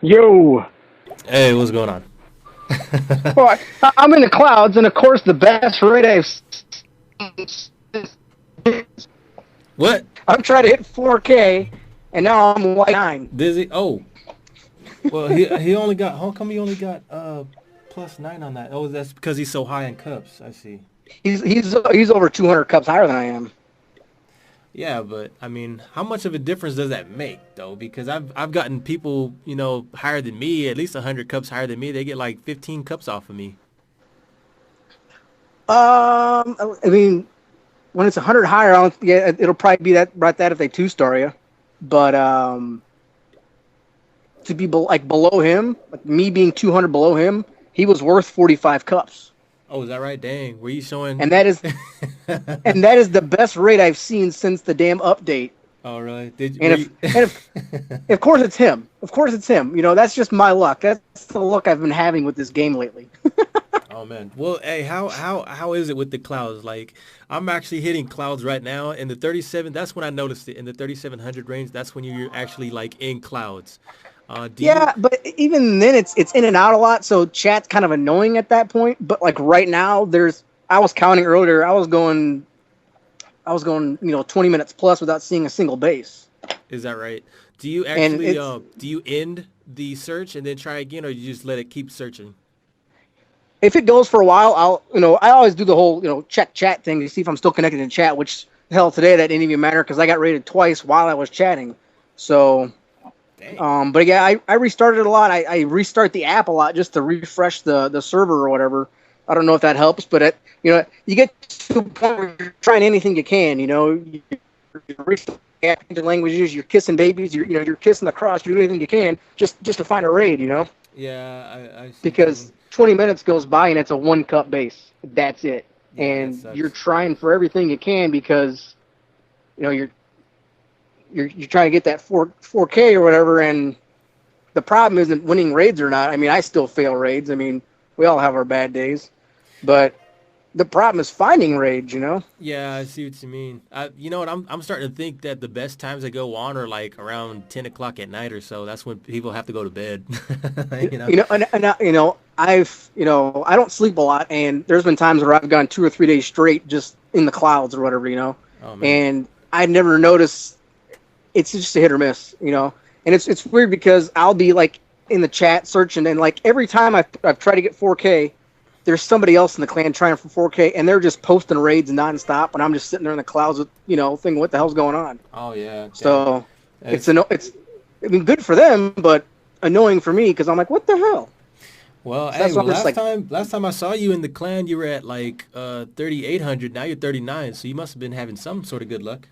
Yo. Hey, what's going on? Well, I'm in the clouds, and of course, the best rate I've What? I'm trying to hit 4K, and now I'm white nine. Dizzy? Oh, well, he only got. How come he only got +9 on that? Oh, that's because he's so high in cups. I see. He's over 200 cups higher than I am. Yeah, but I mean, how much of a difference does that make though? Because I've gotten people, higher than me, at least 100 cups higher than me. They get like 15 cups off of me. I mean, when it's 100 higher, yeah, it'll probably be that if they two-star you. But to be like below him, like me being 200 below him, he was worth 45 cups. Oh, is that right? Dang, were you showing? And that is the best rate I've seen since the damn update. Oh, really? Did And of course it's him. Of course it's him. That's just my luck. That's the luck I've been having with this game lately. Oh man. Well, hey, how is it with the clouds? Like, I'm actually hitting clouds right now in the 37. That's when I noticed it in the 3700 range. That's when you're actually like in clouds. Yeah, but even then it's in and out a lot, so chat's kind of annoying at that point. But like right now, I was counting earlier. I was going 20 minutes plus without seeing a single base. Is that right? Do you actually do you end the search and then try again, or you just let it keep searching? If it goes for a while, I always do the whole check chat thing to see if I'm still connected in chat. Which hell today that didn't even matter because I got rated twice while I was chatting. So. But yeah, I restarted it a lot. I restart the app a lot just to refresh the server or whatever. I don't know if that helps, but you get to a point where you're trying anything you can. You're researching languages, you're kissing babies, you're kissing the cross, you're doing anything you can just to find a raid. Yeah, I see. Because 20 minutes goes by and it's a 1 cup base. That's it, yeah, and you're trying for everything you can because you're trying to get that 4K or whatever, and the problem isn't winning raids or not. I mean, I still fail raids. I mean, we all have our bad days, but the problem is finding raids. Yeah, I see what you mean. You know what? I'm starting to think that the best times that go on are like around 10 o'clock at night or so. That's when people have to go to bed. I don't sleep a lot, and there's been times where I've gone 2 or 3 days straight just in the clouds or whatever. Oh, man. And I never noticed. It's just a hit or miss, and it's weird because I'll be like in the chat searching, and like every time I've tried to get 4K, there's somebody else in the clan trying for 4K, and they're just posting raids nonstop, and I'm just sitting there in the clouds with thinking what the hell's going on. Oh yeah. So it's good for them, but annoying for me because I'm like, what the hell? Well, hey, last time I saw you in the clan, you were at like 3,800. Now you're 39, so you must have been having some sort of good luck.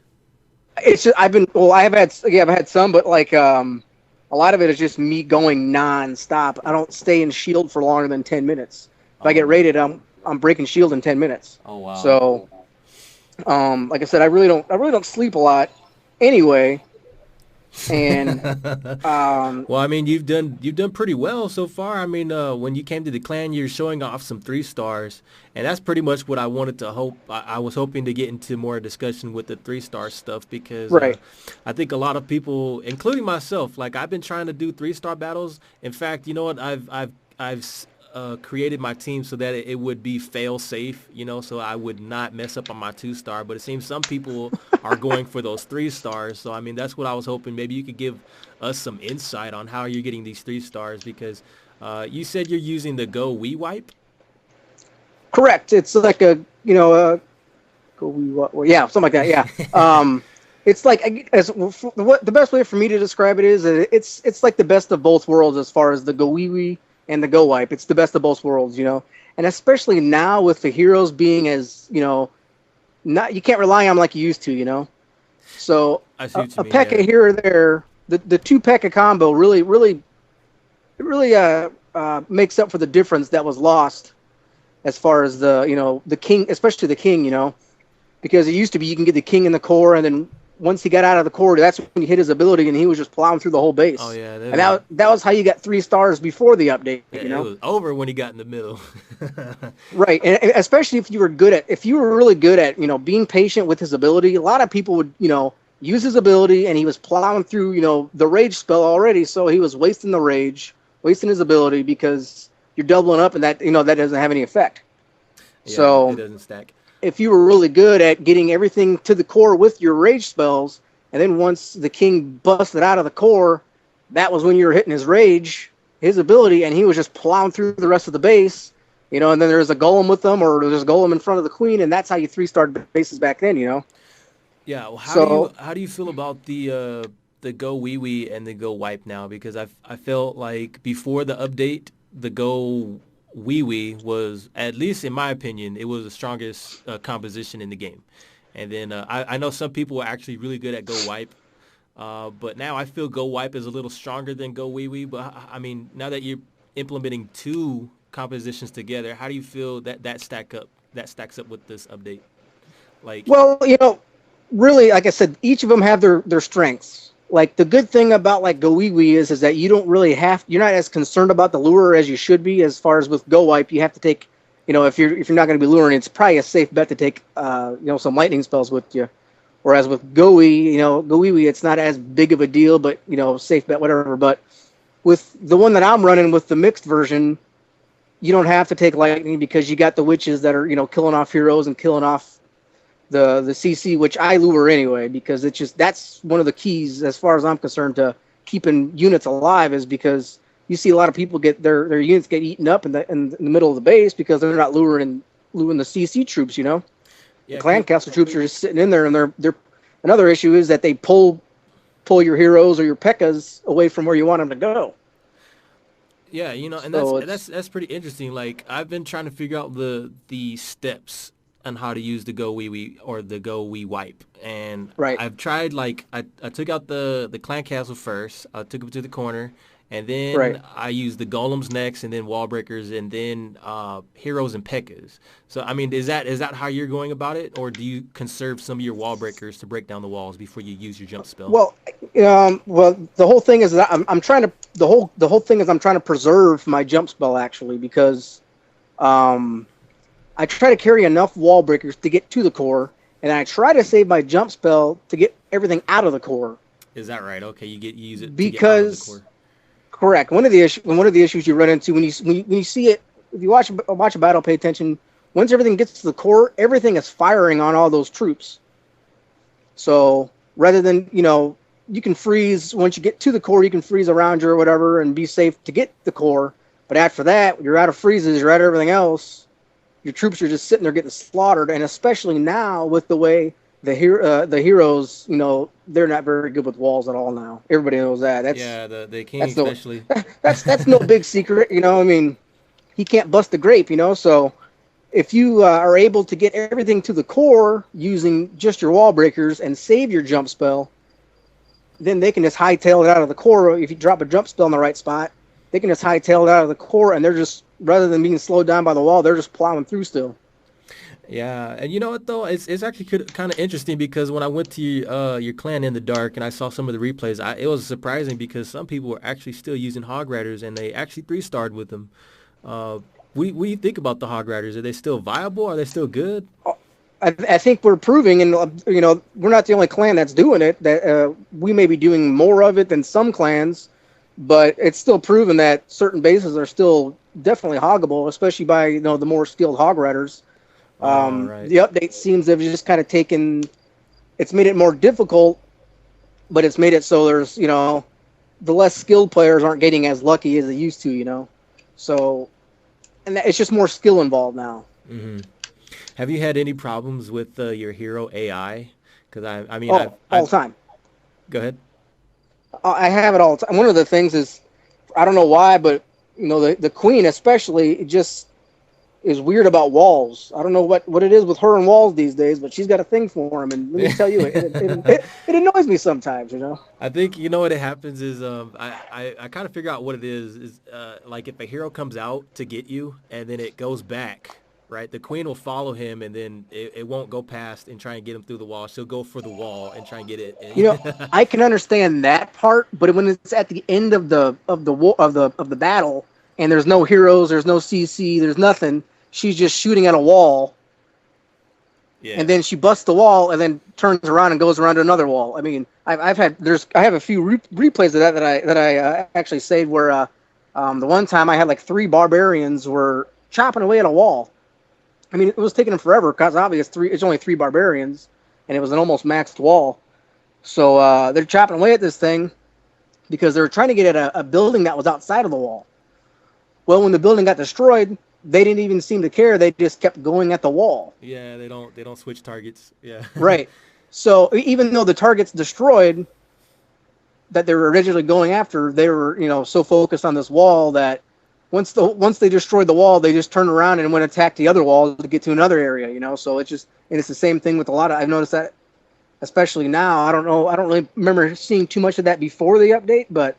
It's just, I've had some, but like a lot of it is just me going non-stop. I don't stay in shield for longer than 10 minutes. If I get raided, I'm breaking shield in 10 minutes. Oh wow. So like I said, I really don't sleep a lot anyway. And well, I mean, you've done pretty well so far. I mean, when you came to the clan, you're showing off some 3 stars, and that's pretty much what I wanted to hope. I was hoping to get into more discussion with the 3-star stuff because right. I think a lot of people, including myself, like I've been trying to do 3-star battles. In fact, you know what? I've created my team so that it would be fail safe, so I would not mess up on my 2-star. But it seems some people are going for those 3 stars. So, I mean, that's what I was hoping. Maybe you could give us some insight on how you're getting these 3 stars because you said you're using the Go We Wipe. Correct. It's like a Go We Wipe. Yeah, something like that. Yeah. It's like the best way for me to describe it is it's like the best of both worlds as far as the Go We and the Go Wipe. It's the best of both worlds, and especially now with the heroes being as not you can't rely on them like you used to, So I see what you a mean, P.E.K.K.A. yeah. here or there, the 2 P.E.K.K.A. combo really makes up for the difference that was lost as far as the king, especially the king, because it used to be you can get the king in the core, and then once he got out of the core, that's when he hit his ability, and he was just plowing through the whole base. Oh yeah, and that was how you got 3 stars before the update. It was over when he got in the middle. Right, and especially if you were really good at being patient with his ability. A lot of people would use his ability, and he was plowing through, the rage spell already, so he was wasting the rage, wasting his ability because you're doubling up, and that doesn't have any effect. Yeah, it So doesn't stack. if you were really good at getting everything to the core with your rage spells, and then once the king busted out of the core, that was when you were hitting his rage, his ability, and he was just plowing through the rest of the base, and then there's a golem with them, or there's a golem in front of the queen, and that's how you 3-starred bases back then. Yeah, well, So, how do you feel about the Go Wee Wee and the Go Wipe now? Because I felt like before the update, the Go Wee Wee was, at least in my opinion, it was the strongest composition in the game. And then I know some people were actually really good at Go Wipe, but now I feel Go Wipe is a little stronger than Go Wee Wee. But I mean, now that you're implementing two compositions together, how do you feel that stacks up with this update? Like, well, really, like I said, each of them have their strengths. Like the good thing about like Go Wee Wee is that you don't really you're not as concerned about the lure as you should be. As far as with Go Wipe, you have to take, if you're not going to be luring, it's probably a safe bet to take, some lightning spells with you. Whereas with Go Wee, Go Wee Wee, it's not as big of a deal, but safe bet, whatever. But with the one that I'm running with the mixed version, you don't have to take lightning because you got the witches that are killing off heroes and killing off the CC, which I lure anyway, because that's one of the keys as far as I'm concerned to keeping units alive, is because you see a lot of people get their units get eaten up in the middle of the base because they're not luring the CC troops. yeah, The clan castle troops are just sitting in there, and they're another issue is that they pull your heroes or your P.E.K.K.A.s away from where you want them to go. yeah, and So that's pretty interesting. Like I've been trying to figure out the steps on how to use the Go Wee Wee or the Go Wee Wipe. And right. I've tried, like, I took out the clan castle first. I took it to the corner. And then Right. I used the golems next, and then wall breakers, and then heroes and P.E.K.K.A.s. So, I mean, is that how you're going about it? Or do you conserve some of your wall breakers to break down the walls before you use your jump spell? Well, the whole thing is that I'm trying to the whole thing is I'm trying to preserve my jump spell actually, because I try to carry enough wall breakers to get to the core, and I try to save my jump spell to get everything out of the core. Is that right? Okay, you use it because to get out of the core. Correct. One of the issues you run into when you see it, if you watch a battle, pay attention. Once everything gets to the core, everything is firing on all those troops. So rather than you can freeze once you get to the core, you can freeze around you or whatever and be safe to get the core. But after that, you're out of freezes, you're out of everything else. Your troops are just sitting there getting slaughtered, and especially now with the way the heroes, they're not very good with walls at all now. Everybody knows that. The king especially. That's no big secret, I mean, he can't bust a grape, So if you are able to get everything to the core using just your wall breakers and save your jump spell, then they can just hightail it out of the core. If you drop a jump spell in the right spot, they can just hightail it out of the core, and they're just, rather than being slowed down by the wall, they're just plowing through still. Yeah, and you know what though? It's actually kind of interesting because when I went to your clan in the dark and I saw some of the replays, it was surprising because some people were actually still using hog riders and they actually 3-starred with them. What do you think about the hog riders? Are they still viable? Are they still good? I think we're proving, and we're not the only clan that's doing it. That we may be doing more of it than some clans, but it's still proven that certain bases are still definitely hoggable, especially by the more skilled hog riders. Right. The update seems to have just kind of it's made it more difficult, but it's made it so there's, the less skilled players aren't getting as lucky as they used to, So, and it's just more skill involved now. Mm-hmm. Have you had any problems with your hero AI? Because I mean, all the time. Go ahead. I have it all the time. One of the things is, I don't know why, but the queen especially just is weird about walls. I don't know what it is with her and walls these days, but she's got a thing for them. And let me tell you, it annoys me sometimes. I think what happens is I kind of figure out what it is like if a hero comes out to get you and then it goes back. Right, the queen will follow him, and then it won't go past and try and get him through the wall. She'll go for the wall and try and get it. I can understand that part, but when it's at the end of the battle, and there's no heroes, there's no CC, there's nothing. She's just shooting at a wall. Yeah. and then she busts the wall and then turns around and goes around to another wall. I mean, I have a few replays of that I actually saved where the one time I had like 3 barbarians were chopping away at a wall. I mean, it was taking them forever because obviously it's only 3 barbarians, and it was an almost maxed wall. So they're chopping away at this thing because they were trying to get at a building that was outside of the wall. Well, when the building got destroyed, they didn't even seem to care. They just kept going at the wall. Yeah, they don't switch targets. Yeah. Right. So even though the target's destroyed that they were originally going after, they were, so focused on this wall that once they destroyed the wall, they just turned around and went attack the other wall to get to another area. So it's the same thing with a lot of, I've noticed that especially now. I don't know, I don't really remember seeing too much of that before the update, but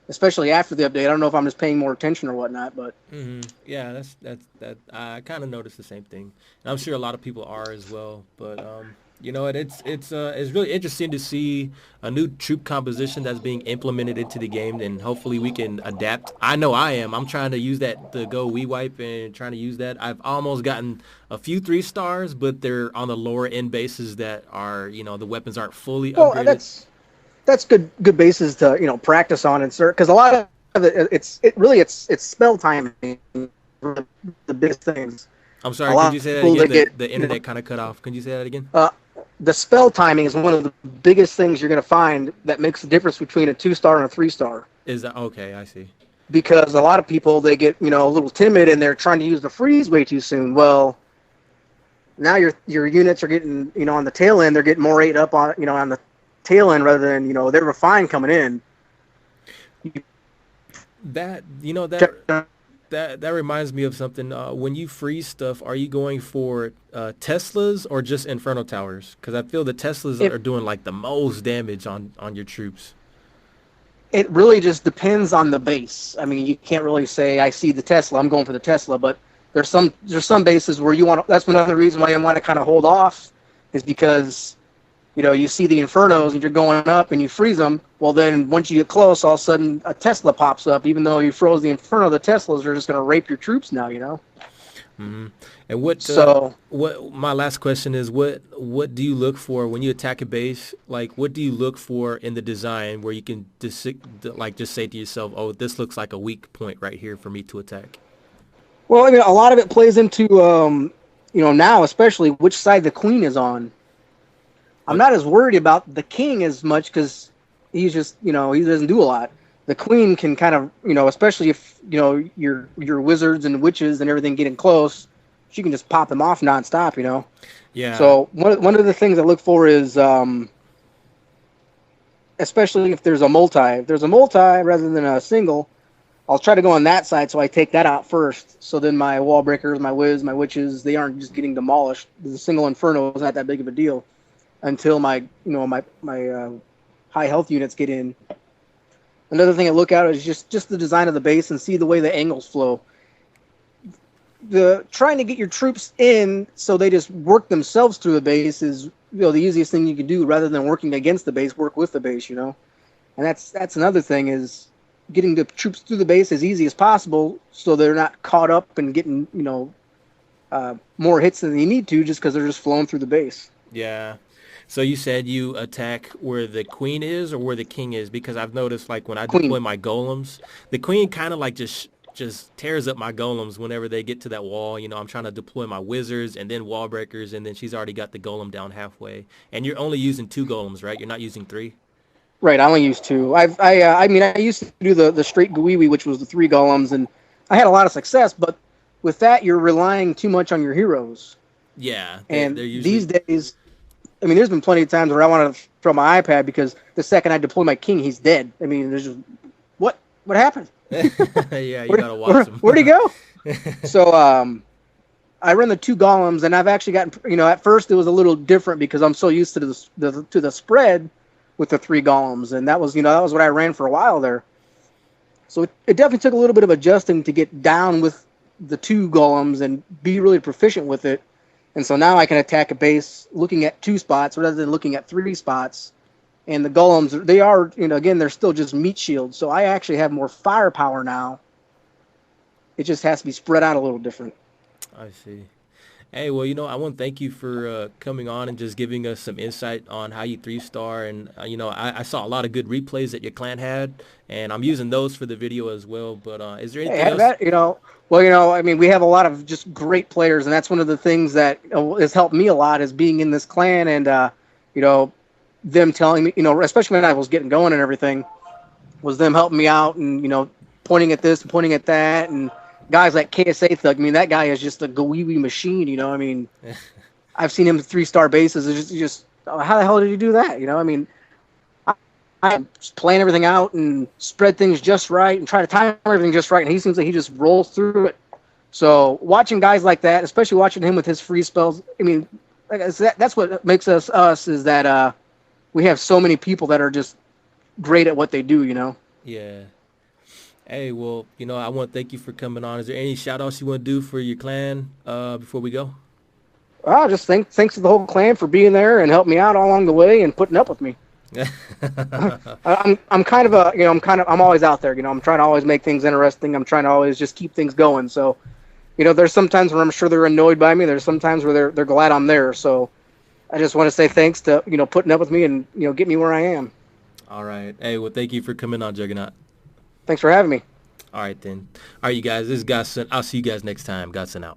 especially after the update, I don't know if I'm just paying more attention or whatnot, but Yeah, that I kind of noticed the same thing, and I'm sure a lot of people are as well. But it's really interesting to see a new troop composition that's being implemented into the game, and hopefully we can adapt. I know I am. I'm trying to use that to go we wipe and trying to use that. I've almost gotten a few 3 stars, but they're on the lower end bases that are the weapons aren't fully upgraded. That's good bases to practice on and start, because a lot of it's spell timing, the biggest things. I'm sorry, could you say that again? The internet kind of cut off. Can you say that again? The spell timing is one of the biggest things you're going to find that makes the difference between a 2-star and a 3-star. Is that okay? I see. Because a lot of people, they get a little timid and they're trying to use the freeze way too soon. Well, now your units are getting on the tail end, they're getting more ate up on on the tail end rather than they were fine coming in. That reminds me of something. When you freeze stuff, are you going for Teslas or just Inferno Towers? Because I feel the Teslas are doing like the most damage on your troops. It really just depends on the base. I mean, you can't really say I see the Tesla, I'm going for the Tesla, but there's some bases where you want. That's another reason why you want to kind of hold off, is because you see the Infernos and you're going up and you freeze them. Well, then once you get close, all of a sudden a Tesla pops up. Even though you froze the Inferno, the Teslas are just going to rape your troops now, Mm-hmm. And what my last question is, what do you look for when you attack a base? Like, what do you look for in the design where you can just say to yourself, oh, this looks like a weak point right here for me to attack? Well, I mean, a lot of it plays into, now especially which side the queen is on. I'm not as worried about the king as much because he's just, he doesn't do a lot. The queen can kind of, especially if, your wizards and witches and everything getting close, she can just pop them off nonstop, Yeah. So one of the things I look for is, especially if there's a multi. If there's a multi rather than a single, I'll try to go on that side, so I take that out first. So then my wall breakers, my my witches, they aren't just getting demolished. The single Inferno is not that big of a deal until my high health units get in. Another thing I look at is just the design of the base and see the way the angles flow. Trying to get your troops in so they just work themselves through the base is the easiest thing you can do, rather than working against the base. Work with the base, and that's another thing, is getting the troops through the base as easy as possible so they're not caught up and getting more hits than they need to just because they're just flowing through the base. Yeah. So you said you attack where the queen is or where the king is? Because I've noticed, like, when I deploy my golems, the queen kind of like just tears up my golems whenever they get to that wall. I'm trying to deploy my wizards and then wall breakers, and then she's already got the golem down halfway. And you're only using 2 golems, right? You're not using 3? Right, I only use 2. I used to do the straight Guiwi, which was the 3 golems, and I had a lot of success, but with that, you're relying too much on your heroes. Yeah. They're usually... these days... I mean, there's been plenty of times where I want to throw my iPad because the second I deploy my king, he's dead. I mean, there's just, what happened? Yeah, you gotta watch him. Where'd he go? So, I run the 2 golems, and I've actually gotten, at first it was a little different because I'm so used to the spread with the 3 golems, and that was what I ran for a while there. So it definitely took a little bit of adjusting to get down with the 2 golems and be really proficient with it. And so now I can attack a base looking at 2 spots rather than looking at 3 spots. And the golems, they are, again, they're still just meat shields. So I actually have more firepower now. It just has to be spread out a little different. I see. Hey, well, I want to thank you for coming on and just giving us some insight on how you three-star. And, I saw a lot of good replays that your clan had, and I'm using those for the video as well. But is there Hey, anything have else? that, well, I mean, we have a lot of just great players, and that's one of the things that has helped me a lot is being in this clan and, you know, them telling me, especially when I was getting going and everything, was them helping me out and, pointing at this and pointing at that. And guys like KSA Thug, I mean, that guy is just a gooey machine, I mean, I've seen him 3-star bases. It's just how the hell did he do that? I mean, I'm just playing everything out and spread things just right and try to time everything just right. And he seems like he just rolls through it. So watching guys like that, especially watching him with his free spells, I mean, like I said, that's what makes us is that we have so many people that are just great at what they do. Yeah. Hey, well, I want to thank you for coming on. Is there any shout-outs you want to do for your clan before we go? Just thanks to the whole clan for being there and helping me out all along the way and putting up with me. I'm kind of I'm always out there. I'm trying to always make things interesting. I'm trying to always just keep things going. So, there's sometimes where I'm sure they're annoyed by me. There's sometimes where they're glad I'm there. So, I just want to say thanks to putting up with me and get me where I am. All right. Hey, well, thank you for coming on, Juggernaut. Thanks for having me. All right, then. All right, you guys. This is Godson. I'll see you guys next time. Godson out.